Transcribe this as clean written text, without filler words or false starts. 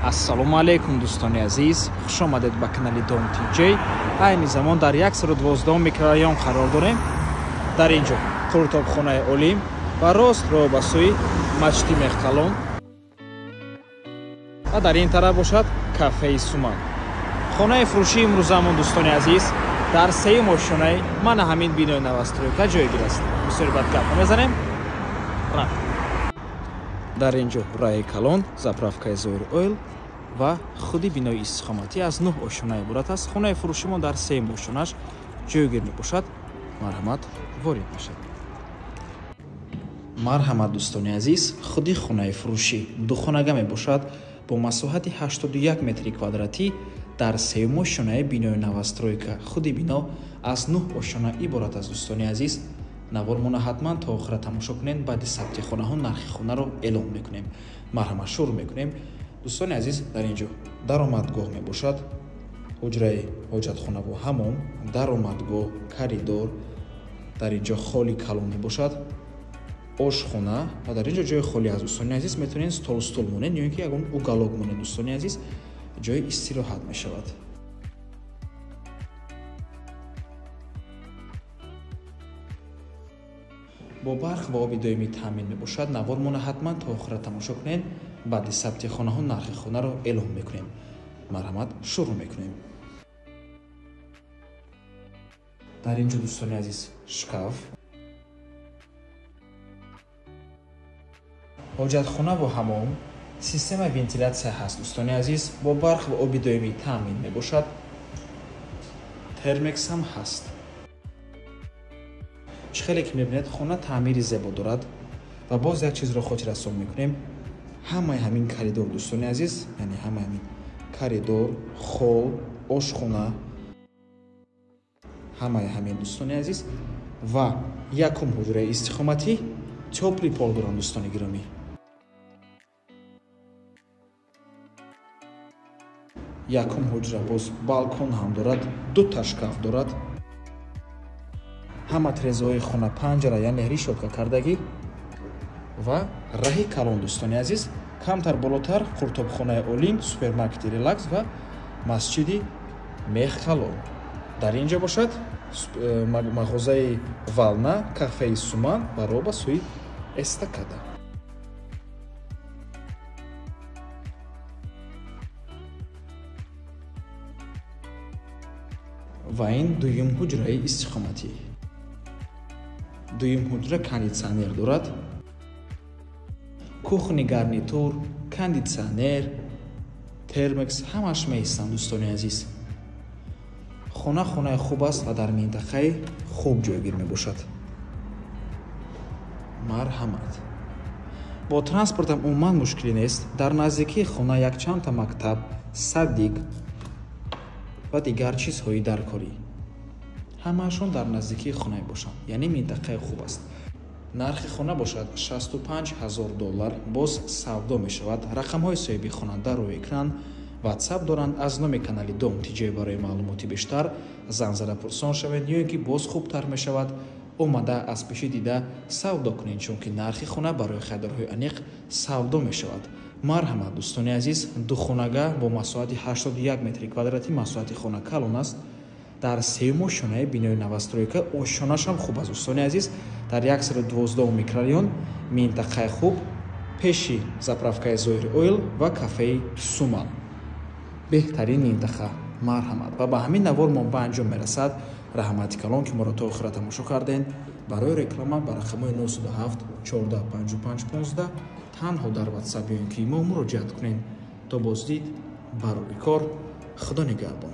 ассалому алейкум дӯстони азиз, хуш омадед ба канали Дом TJ. айни замон дар 112 микрорайон қарор дорем. дар ин ҷо қуртобхонаи олим ва рост роҳ ба сӯи мачти Мехкалон ва дар ин тараф бошад кафеи Суман. хонаи фурӯшии имрӯзамон дӯстони азиз дар сеюм ошонаи мана ҳамин бинои новостройка ҷойгир аст. бисёр бад гап мезанем. дар ин ҷо раи калон, заправкаи Зоҳир ойл ва худи бинои истиқоматӣ аз 9 ошона иборат аст. хонаи фурӯшимон дар сеюм ошонаш ҷойгир мебошад. марҳамат, ворид бошед. марҳамат дӯстони азиз, худи хонаи фурӯшӣ духонага мебошад бо масоҳати 81 метри квадратӣ дар сеюм ошонаи бинои новостройка. худи бино аз 9 ошона иборат аст. дӯстони азиз, навормона ҳатман то охира тамошо кунед. баъди сабти хонаҳо нархи хонаро эълон мекунем. марҳамат, шурӯъ мекунем. дӯстони азиз, дар ин ҷо даромадгоҳ мебошад, ҳуҷраи ҳоҷатхонаву ҳамом, даромадгоҳ, коридор, дар ин ҷо холи калон мебошад, ошхона ва дар ин ҷо ҷои холи аст. дӯстони азиз, метавонед стол монед ё ин ки ягон уголок монед. дӯстони азиз, ҷои истироҳат мешавад. бо барқ ва оби доимӣ таъмин мебошад. навормона ҳатман то охира тамошо кунед. баъди сабти хонаҳо нархи хонаро эълон мекунем. марҳамат, шурӯъ мекунем. дар ин ҷо дӯстони азиз, шкаф, ҳоҷатхона ва ҳамом, системаи вентилятсия ҳаст. дӯстони азиз, бо барқ ва оби доимӣ таъмин мебошад. термекс ҳам ҳаст. хеле ки мебинед, хона таъмири зебо дорад ва боз як чизро хотиррасон мекунем. ҳамаи ҳамин коридор дӯстони азиз, яъне ҳамаи ҳамин коридор, хол, ошхона, ҳамаи ҳамин дӯстони азиз ва якум ҳуҷраи истиқоматӣ тёпли пол доранд. дӯстони гиромӣ, якум ҳуҷра боз балкон ҳам дорад, дута шкаф дорад. ҳама тирезаҳои хона панҷара, яъне решетка кардагӣ ва раҳи калон. дӯстони азиз, камтар болотар қуртобхонаи олим, супермаркети Релакс ва масҷиди Мехкалон. дар ин ҷо бошад мағозаи Вална, кафеи Суман ва роҳ ба сӯи Эстакада. ва ин дуюм ҳуҷраи истиқоматӣ. дуюм ҳуҷра кондитсионер дорад. кухни гарнитур, кондитсионер, термекс ҳамаш меҳистанд. дӯстони азиз, хонаи хуб аст ва дар минтақаи хуб ҷойгир мебошад. марҳамат. бо транспортам умуман мушкилӣ нест. дар наздикии хона якчандта мактаб, садик ва дигар чизҳои даркорӣ, ҳамаашон дар наздикии хона мебошанд, яъне минтақаи хуб аст. нархи хона бошад $65,000. боз савдо мешавад. рақамҳои соҳиби хона дар рӯи экран ватсап доранд. аз номи канали Дом TJ барои маълумоти бештар занзара пурсон шавед ё ин ки боз хубтар мешавад омада аз пеши дида савдо кунед, чунки нархи хона барои харидорҳои аниқ савдо мешавад. марҳамат дӯстони азиз, духонага бо масоҳати 81 метри квадратӣ масоҳати хона калон аст. дар сеюм ошонаи бинои новостройка, ошонашам хуб аст. дӯстони азиз, дар 112 микрорайон, минтақаи хуб, пеши заправкаи Зоҳир ойл ва кафеи Суман. беҳтарин минтақа. марҳамат. ва ба ҳамин навор мо ба анҷом мерасад. раҳмати калон ки моро то охира тамошо карден. барои реклама ба рақамҳои 907 14 55 15 танҳо дар ватсап ё ин ки мо муроҷиат кунед. то боздид барои кор. худо нигаҳбон.